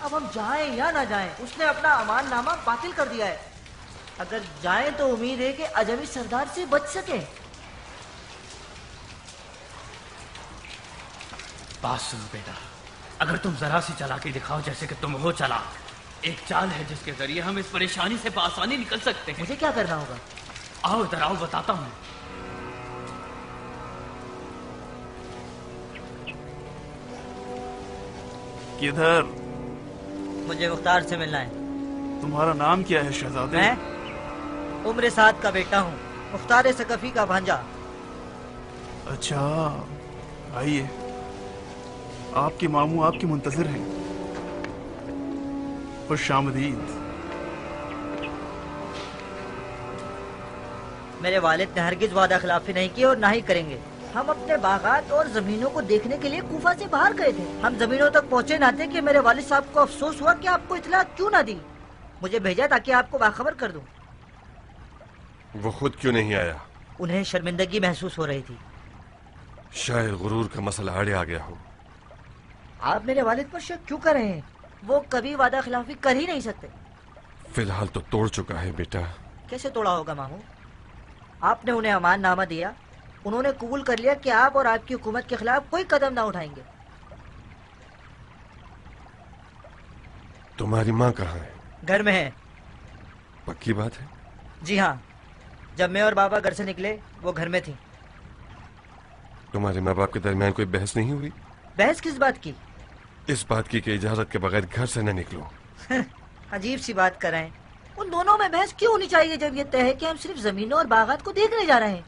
H: अब हम जाएं या ना जाएं, उसने अपना अमान नामा बातिल कर दिया है। अगर जाएं तो उम्मीद है कि अजमी सरदार से बच सके।
S: बात सुन बेटा, अगर तुम जरा सी चला के दिखाओ जैसे कि तुम हो चला, एक चाल है जिसके जरिए हम इस परेशानी से बआसानी निकल सकते हैं।
H: मुझे क्या करना होगा?
S: आओ इधर आओ, बताता हूँ।
U: किधर?
H: मुझे मुख्तार से मिलना है।
U: तुम्हारा नाम क्या है शहजादे?
H: मैं उम्र साद का बेटा हूँ, मुख्तार सकफी का भांजा।
U: अच्छा, आइए, आपके मामू आपके मुंतजिर हैं। खुश आमदीद।
H: मेरे वालिद ने हरगिज वादा खिलाफी नहीं की और ना ही करेंगे। हम अपने बागात और जमीनों को देखने के लिए कूफा से बाहर गए थे। हम जमीनों तक पहुँचे ना थे कि मेरे वालिद साहब को अफसोस हुआ कि आपको इतला क्यों ना दी। मुझे भेजा ताकि आपको बाखबर कर दूं।
I: वो खुद क्यों नहीं आया?
H: उन्हें शर्मिंदगी महसूस हो रही थी।
I: शायद गुरूर का मसला आड़े आ गया हो।
H: आप मेरे वालिद पर शक क्यों कर रहे हैं? वो कभी वादा खिलाफी कर ही नहीं सकते।
I: फिलहाल तो तोड़ चुका है बेटा।
H: कैसे तोड़ा होगा मामू? आपने उन्हें अमान नामा दिया, उन्होंने कबूल कर लिया कि आप और आपकी हुकूमत के खिलाफ कोई कदम ना उठाएंगे।
I: तुम्हारी माँ कहाँ है?
H: घर में है।
I: पक्की बात है?
H: जी हाँ, जब मैं और बाबा घर से निकले वो घर में थी।
I: तुम्हारे माँ बाप के दरमियान कोई बहस नहीं हुई?
H: बहस किस बात की?
I: इस बात की कि इजाजत के बगैर घर से न निकलो।
H: अजीब सी बात कर रहे हैं। उन दोनों में बहस क्यों होनी चाहिए जब ये तय है कि हम सिर्फ जमीनों और बागात को देखने जा रहे हैं।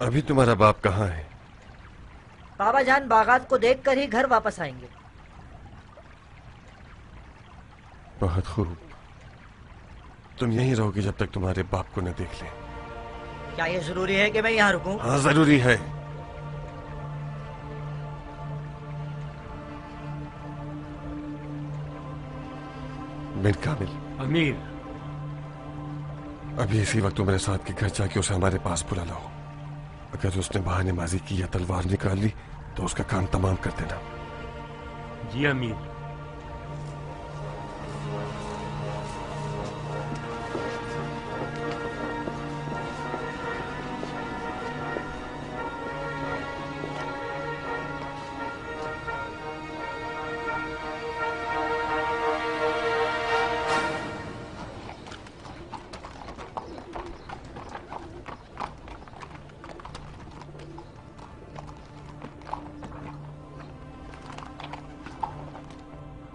I: अभी तुम्हारा बाप कहाँ है?
H: बाबा जान बागात को देखकर ही घर वापस आएंगे।
I: बहुत खूब, तुम यहीं रहोगे जब तक तुम्हारे बाप को न देख ले।
H: क्या ये जरूरी है कि मैं यहाँ रुकूं?
I: हाँ जरूरी है। बिन कामिल।
T: अमीर।
I: अभी इसी वक्त तुम्हारे साथ के घर जाके उसे हमारे पास बुला लाओ। अगर उसने बहानेबाजी की या तलवार निकाल ली तो उसका काम तमाम कर देना।
T: जी अमीर।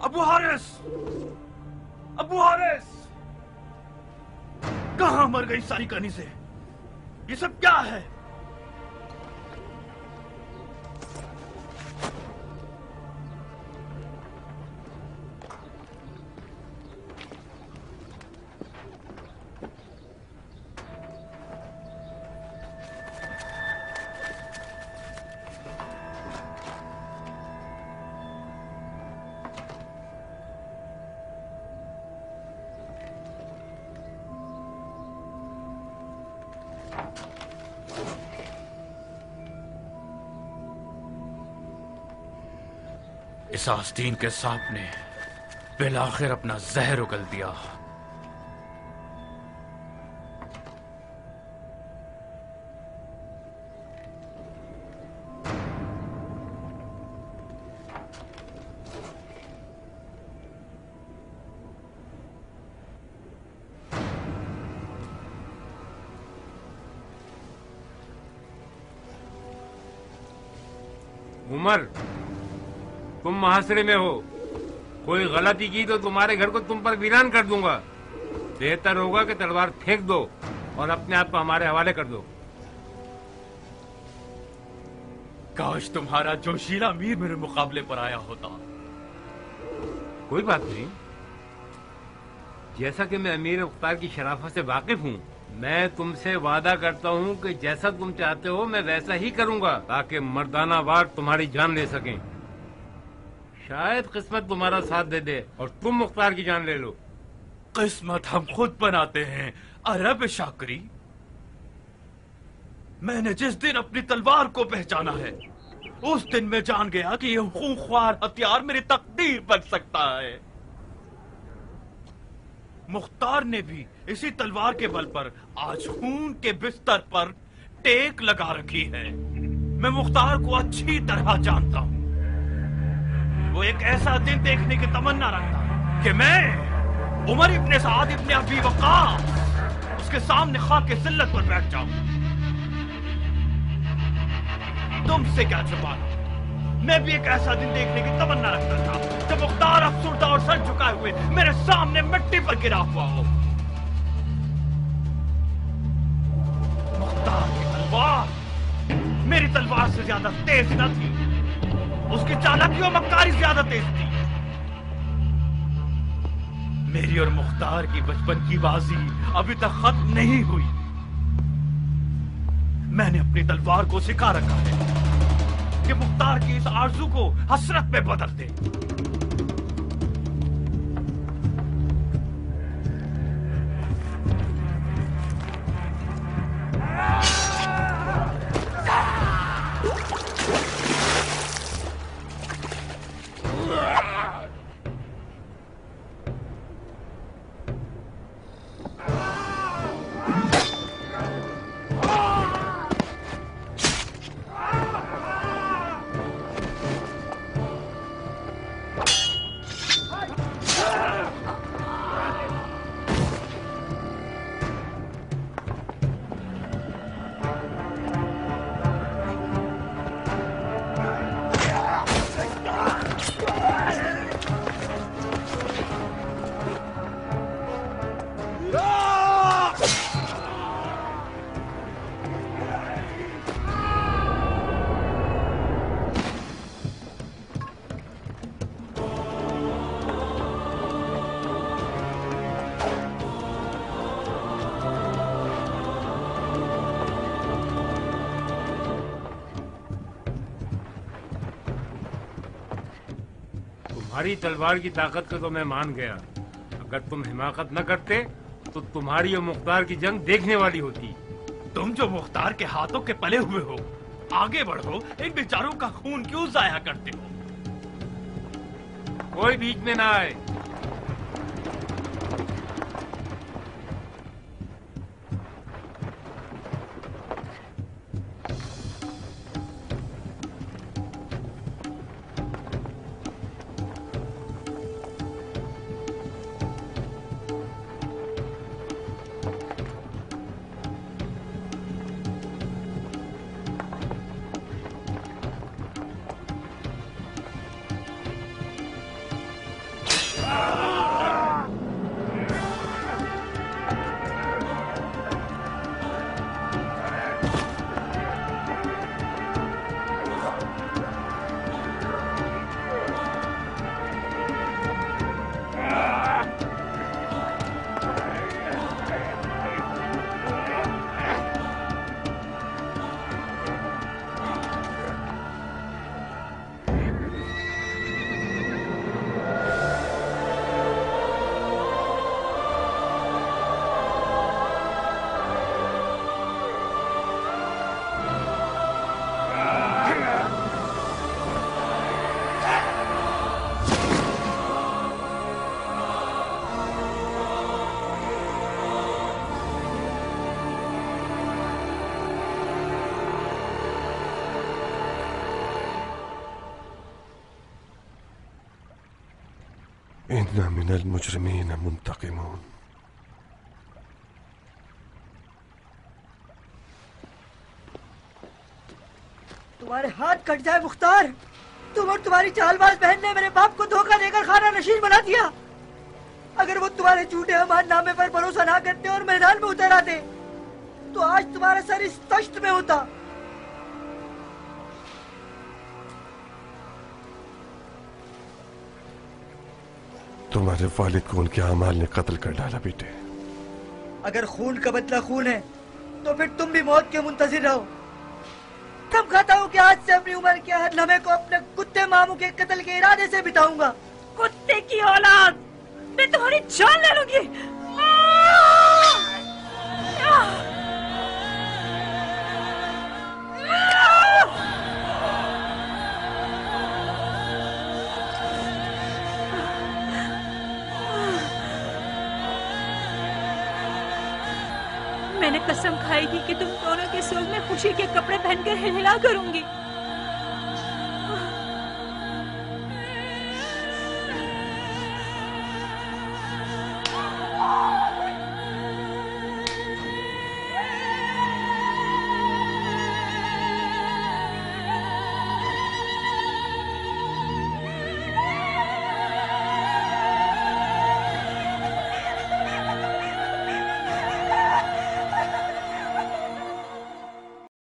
S: अबू हारिस! अबू हारिस! कहाँ मर गई सारी कहानी से? ये सब क्या है?
B: इस आस्तीन के सांप ने बिलाखिर अपना जहर उगल दिया।
M: उमर, तुम महासरे में हो। कोई गलती की तो तुम्हारे घर को तुम पर वीरान कर दूंगा। बेहतर होगा कि तलवार फेंक दो और अपने आप को हमारे हवाले कर दो।
B: काश तुम्हारा जोशीला अमीर मेरे मुकाबले पर आया होता।
M: कोई बात नहीं, जैसा कि मैं अमीर मुख्तार की शराफत से वाकिफ हूँ, मैं तुमसे वादा करता हूँ कि जैसा तुम चाहते हो मैं वैसा ही करूँगा, ताकि मर्दाना वार तुम्हारी जान ले सकें। शायद किस्मत तुम्हारा साथ दे दे और तुम मुख्तार की जान ले लो।
B: किस्मत हम खुद बनाते हैं अरब शाकरी। मैंने जिस दिन अपनी तलवार को पहचाना है, उस दिन मैं जान गया कि यह खूंखार हथियार मेरी तकदीर बन सकता है। मुख्तार ने भी इसी तलवार के बल पर आज खून के बिस्तर पर टेक लगा रखी है। मैं मुख्तार को अच्छी तरह जानता हूं। वो एक ऐसा दिन देखने की तमन्ना रखता कि मैं उमर इब्ने साद इब्ने अबी वक्कास उसके सामने खाके जिल्लत पर बैठ जाऊं। तुमसे क्या छुपाना, मैं भी एक ऐसा दिन देखने की तमन्ना रखता था जब मुख्तार अफसुर्दा और सर झुकाए हुए मेरे सामने मिट्टी पर गिरा हुआ हो। मुख्तार की तलवार मेरी तलवार से ज्यादा तेज न थी, उसकी चालाकी और मक्कारी ज्यादा तेज थी। मेरी और मुख्तार की बचपन की बाजी अभी तक खत्म नहीं हुई। मैंने अपनी तलवार को सिखा रखा है कि मुख्तार की इस आरज़ू को हसरत में बदल दे।
M: तुम्हारी तलवार की ताकत को तो मैं मान गया। अगर तुम हिमाकत न करते तो तुम्हारी और मुख्तार की जंग देखने वाली होती।
B: तुम जो मुख्तार के हाथों के पले हुए हो, आगे बढ़ो। इन बेचारों का खून क्यों जाया करते हो?
M: कोई बीच में ना आए।
I: इन्ना मिनल मुजरिमीन मुंतकिमून।
H: तुम्हारे हाथ कट जाए मुख्तार, तुम और तुम्हारी चालबाज बहन ने मेरे बाप को धोखा देकर खाना नशीन बना दिया। अगर वो तुम्हारे झूठे अमाननामे पर भरोसा ना करते और मैदान में उतर आते तो आज तुम्हारा सर इस तश्त में होता।
I: तुम्हारे वालिद को उनके अमाल ने कत्ल कर डाला बेटे।
H: अगर खून का बदला खून है तो फिर तुम भी मौत के मुंतजिर रहो। थम खाता हूँ कि आज से अपनी उम्र के हर लम्हे को अपने कुत्ते मामू के कत्ल के इरादे से बिताऊंगा।
A: कुत्ते की औलाद, मैं तुम्हारी जान ले लूंगी। मैंने कसम खाई थी कि तुम दोनों के सोग में खुशी के कपड़े पहनकर हिलहिला करूंगी।